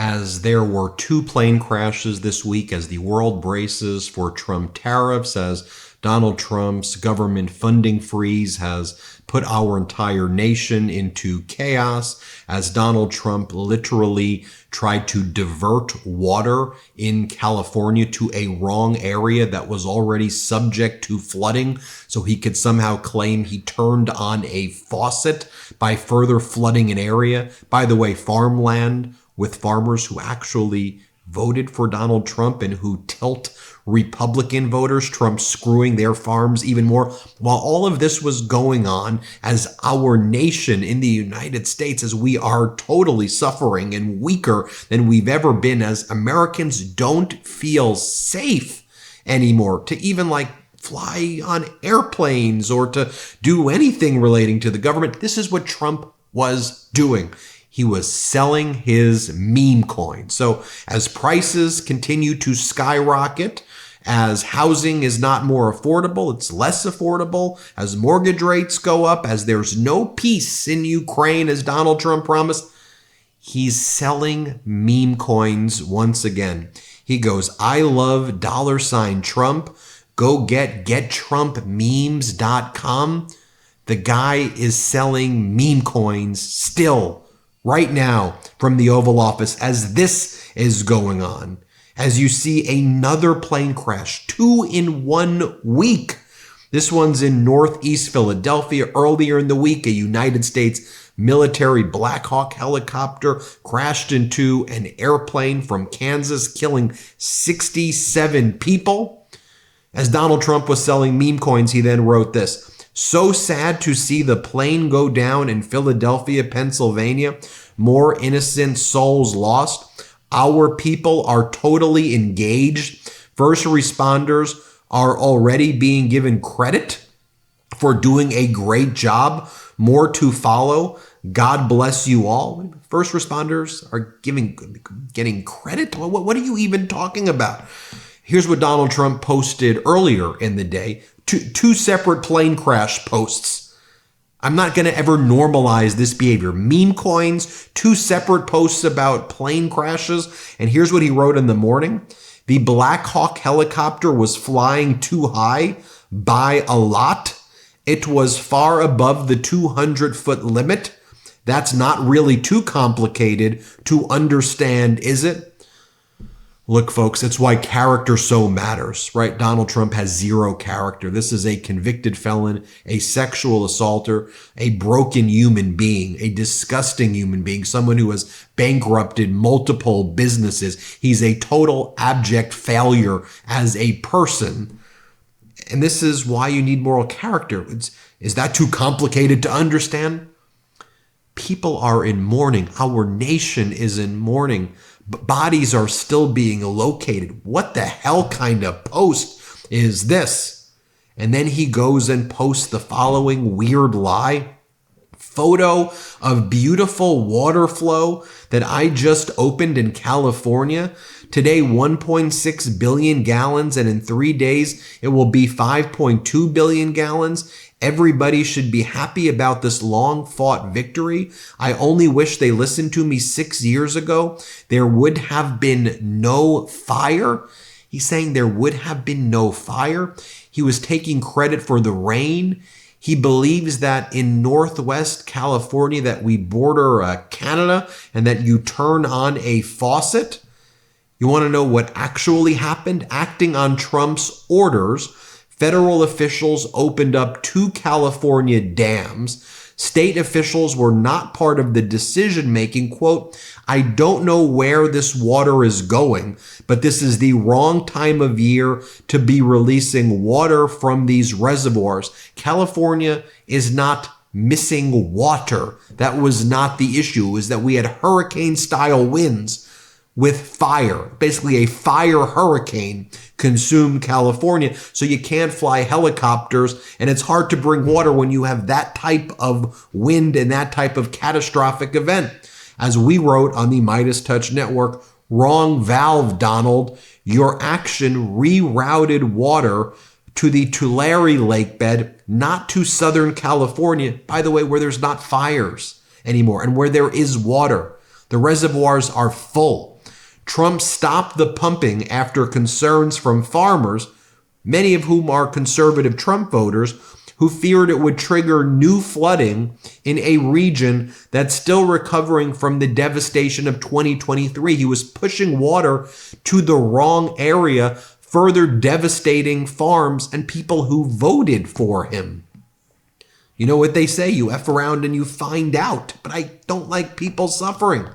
as there were 2 plane crashes this week as the world braces for Trump tariffs, as Donald Trump's government funding freeze has put our entire nation into chaos, as Donald Trump literally tried to divert water in California to a wrong area that was already subject to flooding, so he could somehow claim he turned on a faucet by further flooding an area. By the way, farmland with farmers who actually voted for Donald Trump and who tilt Republican voters, Trump screwing their farms even more. While all of this was going on, as our nation in the United States, as we are totally suffering and weaker than we've ever been, as Americans don't feel safe anymore to even fly on airplanes or to do anything relating to the government. This is what Trump was doing. He was selling his meme coin. So as prices continue to skyrocket, as housing is not more affordable, it's less affordable, as mortgage rates go up, as there's no peace in Ukraine, as Donald Trump promised, he's selling meme coins once again. He goes, I love $Trump. Go get gettrumpmemes.com. The guy is selling meme coins still right now from the Oval Office as this is going on. As you see another plane crash, 2 in 1 week. This one's in Northeast Philadelphia. Earlier in the week, a United States military Black Hawk helicopter crashed into an airplane from Kansas, killing 67 people. As Donald Trump was selling meme coins, he then wrote this: so sad to see the plane go down in Philadelphia, Pennsylvania. More innocent souls lost. Our people are totally engaged. First responders are already being given credit for doing a great job. More to follow. God bless you all. First responders are getting credit? What are you even talking about? Here's what Donald Trump posted earlier in the day. Two separate plane crash posts. I'm not going to ever normalize this behavior. Meme coins, 2 separate posts about plane crashes. And here's what he wrote in the morning. The Black Hawk helicopter was flying too high by a lot. It was far above the 200-foot limit. That's not really too complicated to understand, is it? Look, folks, it's why character so matters, right? Donald Trump has 0 character. This is a convicted felon, a sexual assaulter, a broken human being, a disgusting human being, someone who has bankrupted multiple businesses. He's a total abject failure as a person. And this is why you need moral character. Is that too complicated to understand? People are in mourning. Our nation is in mourning. Bodies are still being located. What the hell kind of post is this? And then he goes and posts the following weird lie. Photo of beautiful water flow that I just opened in California. Today, 1.6 billion gallons, and in 3 days, it will be 5.2 billion gallons. Everybody should be happy about this long-fought victory. I only wish they listened to me 6 years ago. There would have been no fire. He's saying there would have been no fire. He was taking credit for the rain. He believes that in Northwest California that we border Canada and that you turn on a faucet. You want to know what actually happened? Acting on Trump's orders, federal officials opened up 2 California dams. State officials were not part of the decision-making. Quote, I don't know where this water is going, but this is the wrong time of year to be releasing water from these reservoirs. California is not missing water. That was not the issue. It was that we had hurricane-style winds with fire. Basically, a fire hurricane consumed California, so you can't fly helicopters, and it's hard to bring water when you have that type of wind and that type of catastrophic event. As we wrote on the MeidasTouch network, wrong valve, Donald. Your action rerouted water to the Tulare lake bed, not to Southern California, by the way, where there's not fires anymore and where there is water. The reservoirs are full. Trump stopped the pumping after concerns from farmers, many of whom are conservative Trump voters, who feared it would trigger new flooding in a region that's still recovering from the devastation of 2023. He was pushing water to the wrong area, further devastating farms and people who voted for him. You know what they say, you F around and you find out, but I don't like people suffering.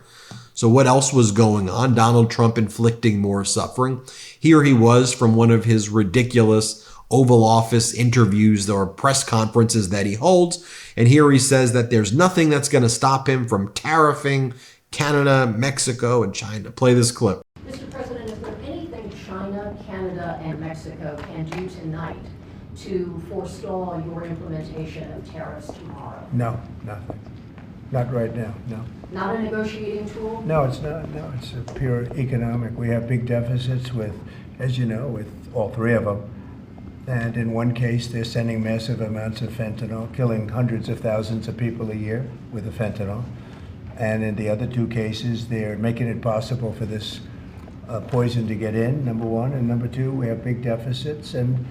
So what else was going on? Donald Trump inflicting more suffering. Here he was from one of his ridiculous Oval Office interviews or press conferences that he holds. And here he says that there's nothing that's going to stop him from tariffing Canada, Mexico, and China. Play this clip. Mr. President, is there anything China, Canada, and Mexico can do tonight to forestall your implementation of tariffs tomorrow? No, nothing. Not right now, no. Not a negotiating tool? No, it's not. No, it's a pure economic. We have big deficits with, as you know, with all three of them. And in one case, they're sending massive amounts of fentanyl, killing hundreds of thousands of people a year with the fentanyl. And in the other two cases, they're making it possible for this poison to get in, number one. And number two, we have big deficits, and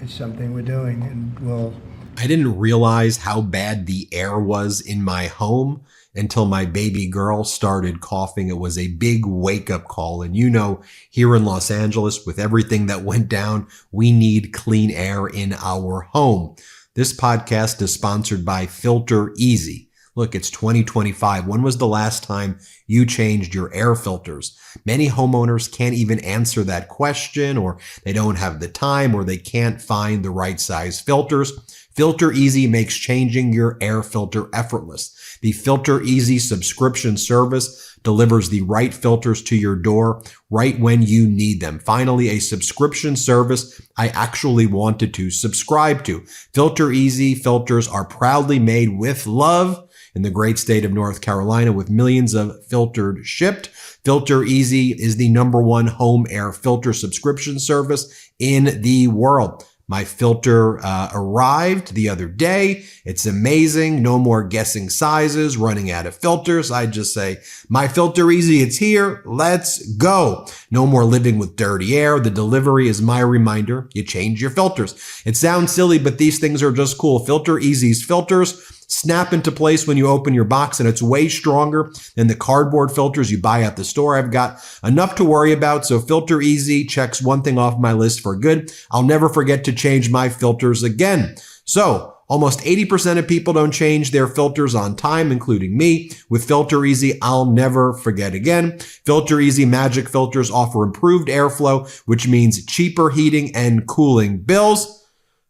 it's something we're doing, and we'll... I didn't realize how bad the air was in my home until my baby girl started coughing. It was a big wake-up call. And you know, here in Los Angeles, with everything that went down, we need clean air in our home. This podcast is sponsored by Filter Easy. Look, it's 2025. When was the last time you changed your air filters? Many homeowners can't even answer that question, or they don't have the time, or they can't find the right size filters. Filter Easy makes changing your air filter effortless. The Filter Easy subscription service delivers the right filters to your door right when you need them. Finally, a subscription service I actually wanted to subscribe to. Filter Easy filters are proudly made with love in the great state of North Carolina, with millions of filtered shipped. Filter Easy is the #1 home air filter subscription service in the world. My filter arrived the other day. It's amazing. No more guessing sizes, running out of filters. I just say, my Filter Easy, it's here. Let's go. No more living with dirty air. The delivery is my reminder. You change your filters. It sounds silly, but these things are just cool. Filter Easy's filters snap into place when you open your box, and it's way stronger than the cardboard filters you buy at the store. I've got enough to worry about, so Filter Easy checks one thing off my list for good. I'll never forget to change my filters again. So, almost 80% of people don't change their filters on time, including me. With Filter Easy, I'll never forget again. Filter Easy Magic Filters offer improved airflow, which means cheaper heating and cooling bills.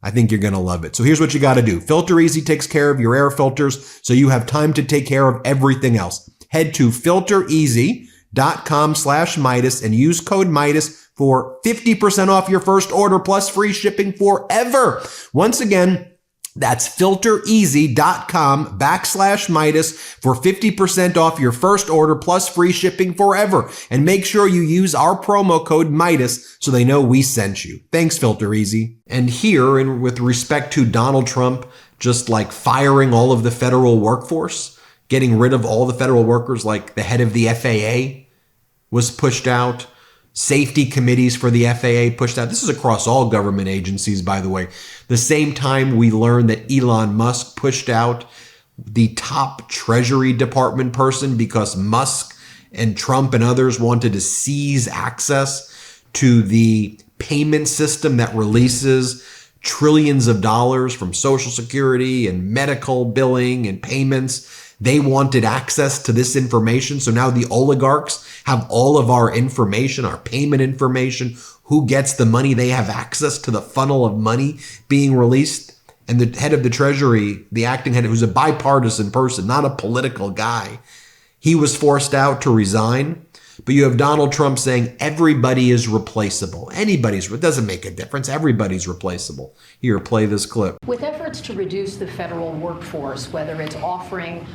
I think you're going to love it. So here's what you got to do. Filter Easy takes care of your air filters so you have time to take care of everything else. Head to filtereasy.com/Meidas and use code Meidas for 50% off your first order plus free shipping forever. Once again, that's filtereasy.com/Meidas for 50% off your first order plus free shipping forever. And make sure you use our promo code Meidas so they know we sent you. Thanks, Filter Easy. And here, and with respect to Donald Trump, just like firing all of the federal workforce, getting rid of all the federal workers, like the head of the FAA was pushed out. Safety committees for the FAA pushed out. This is across all government agencies, by the way. The same time we learned that Elon Musk pushed out the top Treasury Department person because Musk and Trump and others wanted to seize access to the payment system that releases trillions of dollars from Social Security and medical billing and payments. They wanted access to this information. So now the oligarchs have all of our information, our payment information, who gets the money. They have access to the funnel of money being released. And the head of the Treasury, the acting head, who's a bipartisan person, not a political guy, he was forced out to resign. But you have Donald Trump saying everybody is replaceable. It doesn't make a difference. Everybody's replaceable. Here, play this clip. With efforts to reduce the federal workforce, whether it's offering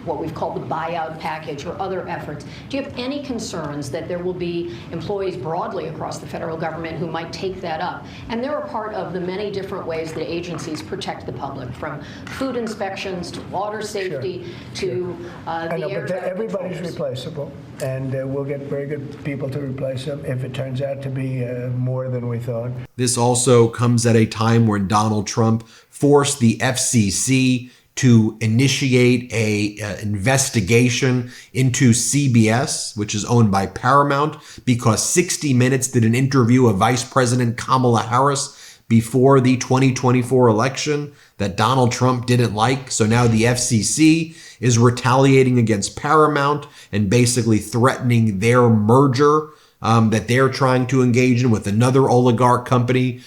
what we've called the buyout package or other efforts. Do you have any concerns that there will be employees broadly across the federal government who might take that up? And they're a part of the many different ways that agencies protect the public, from food inspections to water safety to the air traffic everybody's controllers. replaceable, and we'll get very good people to replace them if it turns out to be more than we thought. This also comes at a time when Donald Trump forced the FCC to initiate a investigation into CBS, which is owned by Paramount, because 60 Minutes did an interview of Vice President Kamala Harris before the 2024 election that Donald Trump didn't like. So now the FCC is retaliating against Paramount and basically threatening their merger that they're trying to engage in with another oligarch company.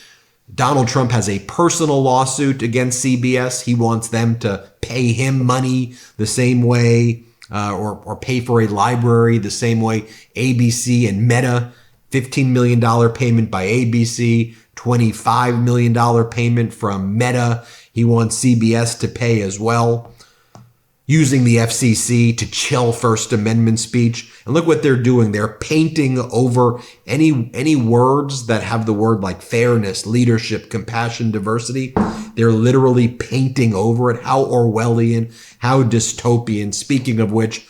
Donald Trump has a personal lawsuit against CBS. He wants them to pay him money the same way or pay for a library the same way ABC and Meta, $15 million payment by ABC, $25 million payment from Meta. He wants CBS to pay as well, using the FCC to chill First Amendment speech. And look what they're doing. They're painting over any words that have the word like fairness, leadership, compassion, diversity. They're literally painting over it. How Orwellian, how dystopian. Speaking of which,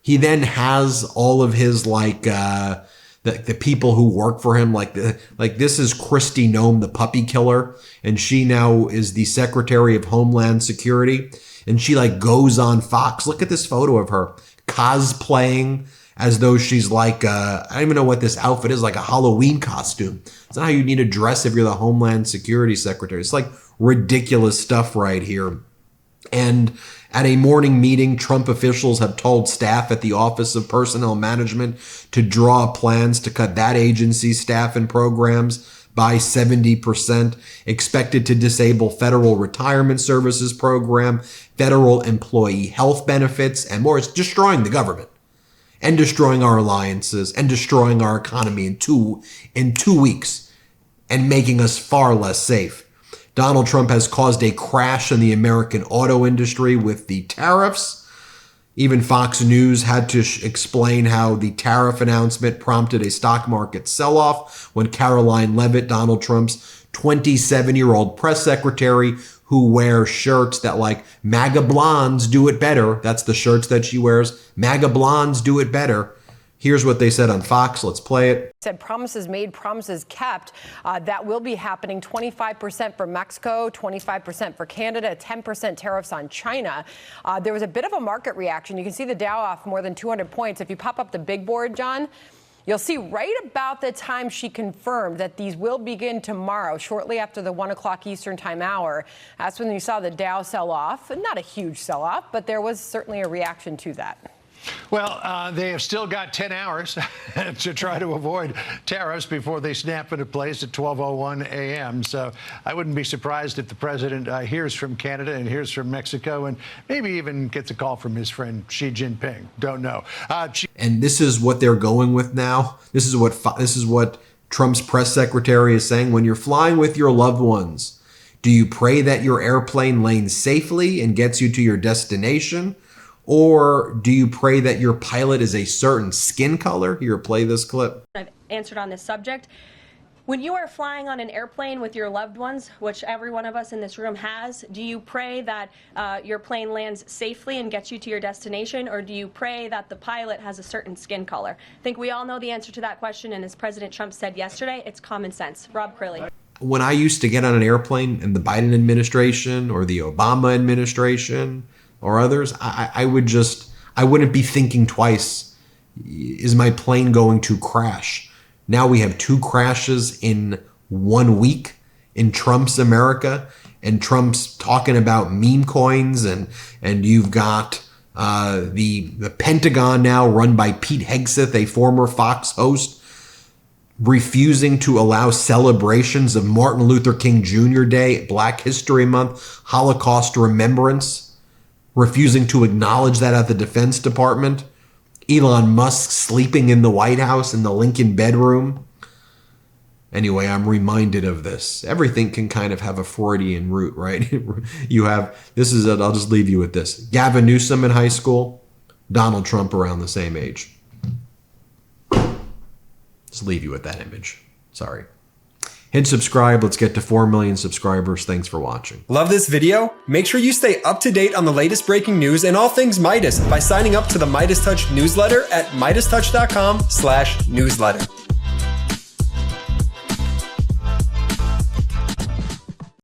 he then has all of his the people who work for him, like this is Kristi Noem, the puppy killer, and she now is the Secretary of Homeland Security, and she goes on Fox. Look at this photo of her cosplaying as though she's I don't even know what this outfit is, like a Halloween costume. It's not how you need to dress if you're the Homeland Security Secretary. It's ridiculous stuff right here. And at a morning meeting, Trump officials have told staff at the Office of Personnel Management to draw plans to cut that agency's staff and programs by 70%, expected to disable federal retirement services program, federal employee health benefits, and more. It's destroying the government and destroying our alliances and destroying our economy in two weeks and making us far less safe. Donald Trump has caused a crash in the American auto industry with the tariffs. Even Fox News had to explain how the tariff announcement prompted a stock market sell-off when Caroline Leavitt, Donald Trump's 27-year-old press secretary, who wears shirts that MAGA blondes do it better. That's the shirts that she wears. MAGA blondes do it better. Here's what they said on Fox. Let's play it. Said promises made, promises kept. That will be happening. 25% for Mexico, 25% for Canada, 10% tariffs on China. There was a bit of a market reaction. You can see the Dow off more than 200 points. If you pop up the big board, John, you'll see right about the time she confirmed that these will begin tomorrow, shortly after the 1 o'clock Eastern time hour. That's when you saw the Dow sell off. Not a huge sell off, but there was certainly a reaction to that. Well, they have still got 10 hours to try to avoid tariffs before they snap into place at 12:01 a.m. So I wouldn't be surprised if the president hears from Canada and hears from Mexico and maybe even gets a call from his friend Xi Jinping. Don't know. And this is what they're going with now. This is what Trump's press secretary is saying. When you're flying with your loved ones, do you pray that your airplane lands safely and gets you to your destination? Or do you pray that your pilot is a certain skin color? Here, play this clip. I've answered on this subject. When you are flying on an airplane with your loved ones, which every one of us in this room has, do you pray that your plane lands safely and gets you to your destination, or do you pray that the pilot has a certain skin color? I think we all know the answer to that question, and as President Trump said yesterday, it's common sense. Rob Crilly. When I used to get on an airplane in the Biden administration or the Obama administration or others, I wouldn't be thinking twice. Is my plane going to crash? Now we have 2 crashes in 1 week in Trump's America, and Trump's talking about meme coins, and you've got the Pentagon now run by Pete Hegseth, a former Fox host, refusing to allow celebrations of Martin Luther King Jr. Day, Black History Month, Holocaust Remembrance, refusing to acknowledge that at the Defense Department. Elon Musk sleeping in the White House in the Lincoln bedroom. Anyway, I'm reminded of this. Everything can kind of have a Freudian root, right? You have, this is it, I'll just leave you with this. Gavin Newsom in high school, Donald Trump around the same age. Just leave you with that image. Sorry. Hit subscribe. Let's get to 4 million subscribers. Thanks for watching. Love this video? Make sure you stay up to date on the latest breaking news and all things Meidas by signing up to the MeidasTouch newsletter at MeidasTouch.com/newsletter.